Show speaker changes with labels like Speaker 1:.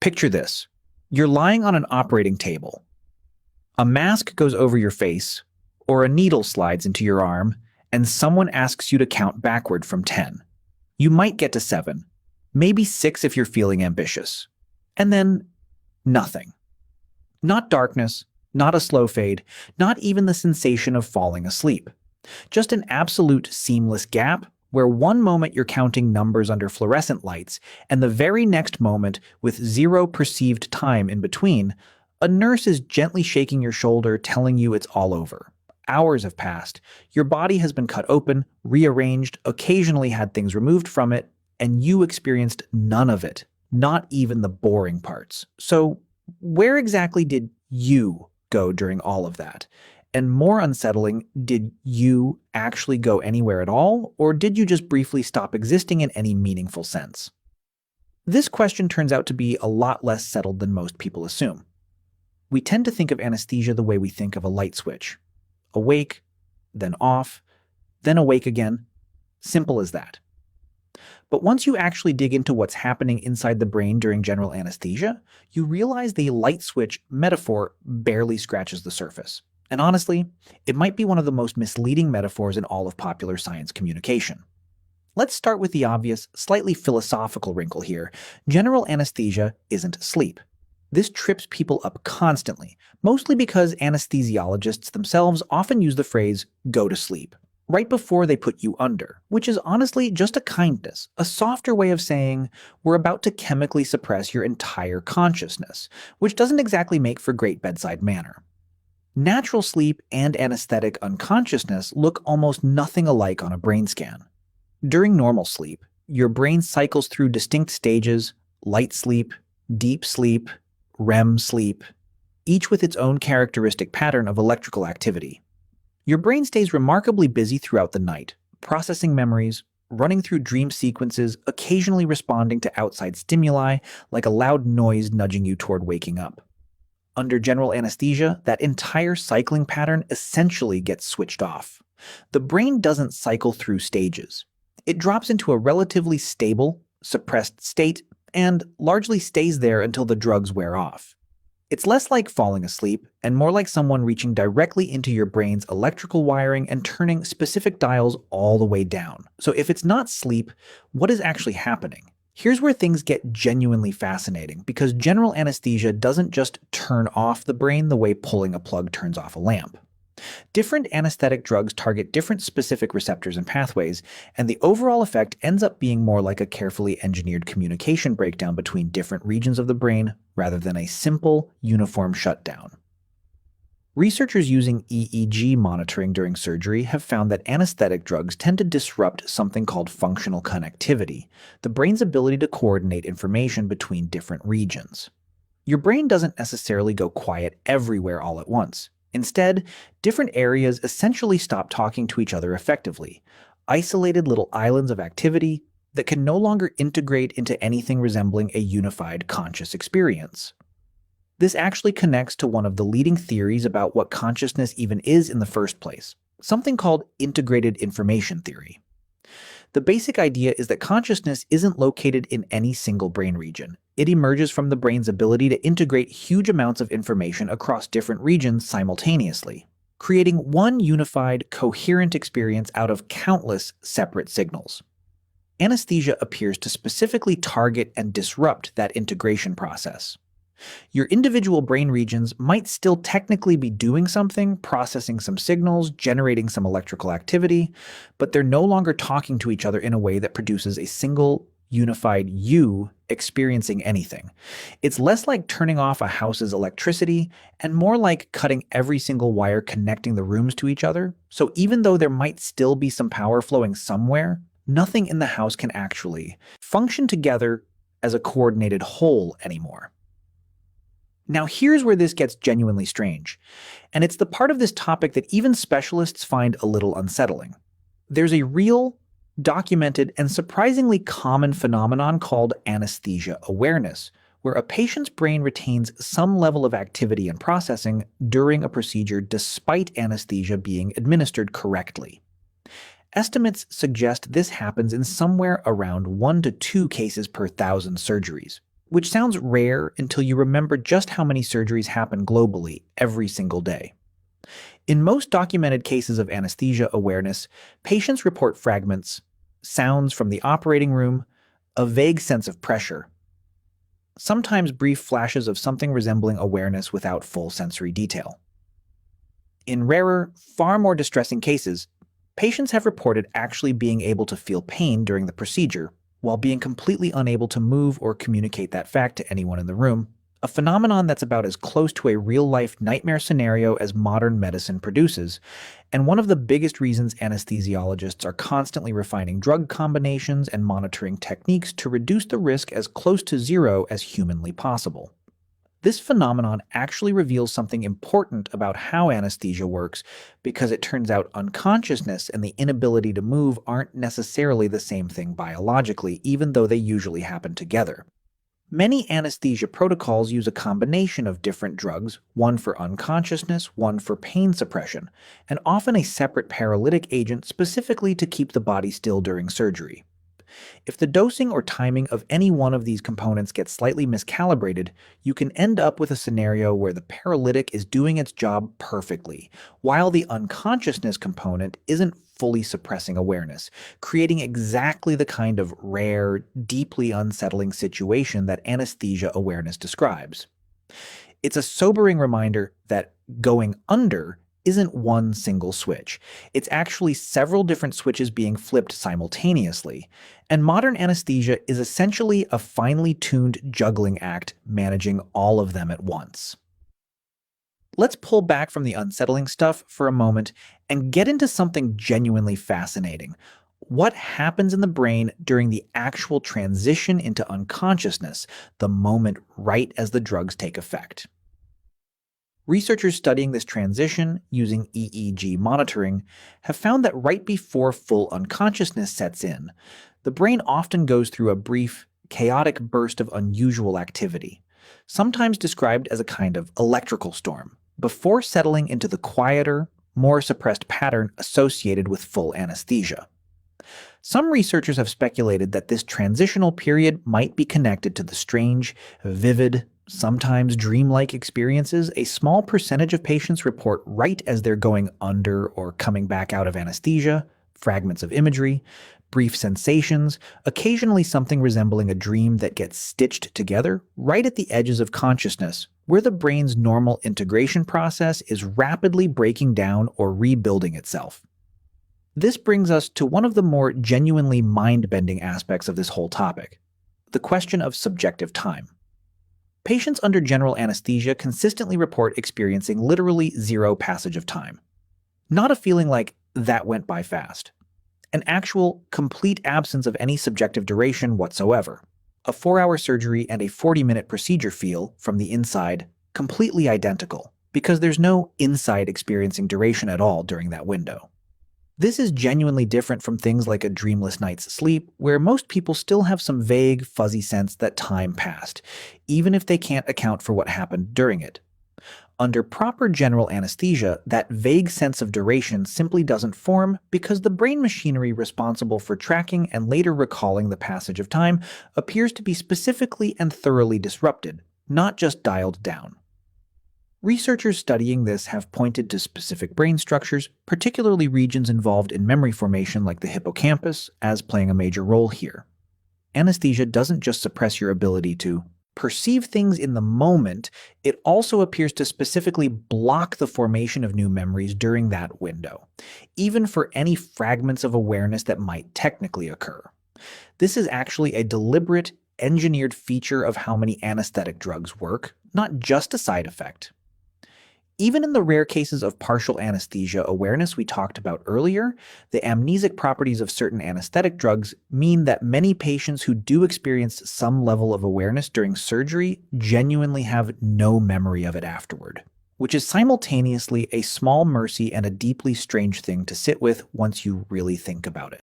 Speaker 1: Picture this. You're lying on an operating table. A mask goes over your face, or a needle slides into your arm, and someone asks you to count backward from 10. You might get to 7, maybe 6 if you're feeling ambitious. And then, nothing. Not darkness, not a slow fade, not even the sensation of falling asleep. Just an absolute seamless gap where one moment you're counting numbers under fluorescent lights, and the very next moment, with zero perceived time in between, a nurse is gently shaking your shoulder, telling you it's all over. Hours have passed, your body has been cut open, rearranged, occasionally had things removed from it, and you experienced none of it, not even the boring parts. So, where exactly did you go during all of that? And more unsettling, did you actually go anywhere at all, or did you just briefly stop existing in any meaningful sense? This question turns out to be a lot less settled than most people assume. We tend to think of anesthesia the way we think of a light switch. Awake, then off, then awake again. Simple as that. But once you actually dig into what's happening inside the brain during general anesthesia, you realize the light switch metaphor barely scratches the surface. And honestly, it might be one of the most misleading metaphors in all of popular science communication. Let's start with the obvious, slightly philosophical wrinkle here. General anesthesia isn't sleep. This trips people up constantly, mostly because anesthesiologists themselves often use the phrase, "go to sleep," right before they put you under, which is honestly just a kindness, a softer way of saying, we're about to chemically suppress your entire consciousness, which doesn't exactly make for great bedside manner. Natural sleep and anesthetic unconsciousness look almost nothing alike on a brain scan. During normal sleep, your brain cycles through distinct stages: light sleep, deep sleep, REM sleep, each with its own characteristic pattern of electrical activity. Your brain stays remarkably busy throughout the night, processing memories, running through dream sequences, occasionally responding to outside stimuli like a loud noise nudging you toward waking up. Under general anesthesia, that entire cycling pattern essentially gets switched off. The brain doesn't cycle through stages. It drops into a relatively stable, suppressed state and largely stays there until the drugs wear off. It's less like falling asleep and more like someone reaching directly into your brain's electrical wiring and turning specific dials all the way down. So if it's not sleep, what is actually happening? Here's where things get genuinely fascinating, because general anesthesia doesn't just turn off the brain the way pulling a plug turns off a lamp. Different anesthetic drugs target different specific receptors and pathways, and the overall effect ends up being more like a carefully engineered communication breakdown between different regions of the brain rather than a simple, uniform shutdown. Researchers using EEG monitoring during surgery have found that anesthetic drugs tend to disrupt something called functional connectivity, the brain's ability to coordinate information between different regions. Your brain doesn't necessarily go quiet everywhere all at once. Instead, different areas essentially stop talking to each other effectively, isolated little islands of activity that can no longer integrate into anything resembling a unified conscious experience. This actually connects to one of the leading theories about what consciousness even is in the first place, something called integrated information theory. The basic idea is that consciousness isn't located in any single brain region. It emerges from the brain's ability to integrate huge amounts of information across different regions simultaneously, creating one unified, coherent experience out of countless separate signals. Anesthesia appears to specifically target and disrupt that integration process. Your individual brain regions might still technically be doing something, processing some signals, generating some electrical activity, but they're no longer talking to each other in a way that produces a single, unified you experiencing anything. It's less like turning off a house's electricity and more like cutting every single wire connecting the rooms to each other. So even though there might still be some power flowing somewhere, nothing in the house can actually function together as a coordinated whole anymore. Now here's where this gets genuinely strange, and it's the part of this topic that even specialists find a little unsettling. There's a real, documented, and surprisingly common phenomenon called anesthesia awareness, where a patient's brain retains some level of activity and processing during a procedure despite anesthesia being administered correctly. Estimates suggest this happens in somewhere around 1 to 2 cases per 1,000 surgeries, which sounds rare until you remember just how many surgeries happen globally every single day. In most documented cases of anesthesia awareness, patients report fragments, sounds from the operating room, a vague sense of pressure, sometimes brief flashes of something resembling awareness without full sensory detail. In rarer, far more distressing cases, patients have reported actually being able to feel pain during the procedure, while being completely unable to move or communicate that fact to anyone in the room, a phenomenon that's about as close to a real-life nightmare scenario as modern medicine produces, and one of the biggest reasons anesthesiologists are constantly refining drug combinations and monitoring techniques to reduce the risk as close to zero as humanly possible. This phenomenon actually reveals something important about how anesthesia works, because it turns out unconsciousness and the inability to move aren't necessarily the same thing biologically, even though they usually happen together. Many anesthesia protocols use a combination of different drugs, one for unconsciousness, one for pain suppression, and often a separate paralytic agent specifically to keep the body still during surgery. If the dosing or timing of any one of these components gets slightly miscalibrated, you can end up with a scenario where the paralytic is doing its job perfectly, while the unconsciousness component isn't fully suppressing awareness, creating exactly the kind of rare, deeply unsettling situation that anesthesia awareness describes. It's a sobering reminder that going under isn't one single switch. It's actually several different switches being flipped simultaneously, and modern anesthesia is essentially a finely tuned juggling act managing all of them at once. Let's pull back from the unsettling stuff for a moment and get into something genuinely fascinating. What happens in the brain during the actual transition into unconsciousness, the moment right as the drugs take effect? Researchers studying this transition using EEG monitoring have found that right before full unconsciousness sets in, the brain often goes through a brief, chaotic burst of unusual activity, sometimes described as a kind of electrical storm, before settling into the quieter, more suppressed pattern associated with full anesthesia. Some researchers have speculated that this transitional period might be connected to the strange, vivid, sometimes dreamlike experiences a small percentage of patients report right as they're going under or coming back out of anesthesia, fragments of imagery, brief sensations, occasionally something resembling a dream that gets stitched together right at the edges of consciousness, where the brain's normal integration process is rapidly breaking down or rebuilding itself. This brings us to one of the more genuinely mind-bending aspects of this whole topic, the question of subjective time. Patients under general anesthesia consistently report experiencing literally zero passage of time. Not a feeling like, that went by fast. An actual, complete absence of any subjective duration whatsoever. A 4-hour surgery and a 40-minute procedure feel, from the inside, completely identical, because there's no inside experiencing duration at all during that window. This is genuinely different from things like a dreamless night's sleep, where most people still have some vague, fuzzy sense that time passed, even if they can't account for what happened during it. Under proper general anesthesia, that vague sense of duration simply doesn't form because the brain machinery responsible for tracking and later recalling the passage of time appears to be specifically and thoroughly disrupted, not just dialed down. Researchers studying this have pointed to specific brain structures, particularly regions involved in memory formation like the hippocampus, as playing a major role here. Anesthesia doesn't just suppress your ability to perceive things in the moment, it also appears to specifically block the formation of new memories during that window, even for any fragments of awareness that might technically occur. This is actually a deliberate, engineered feature of how many anesthetic drugs work, not just a side effect. Even in the rare cases of partial anesthesia awareness we talked about earlier, the amnesic properties of certain anesthetic drugs mean that many patients who do experience some level of awareness during surgery genuinely have no memory of it afterward, which is simultaneously a small mercy and a deeply strange thing to sit with once you really think about it.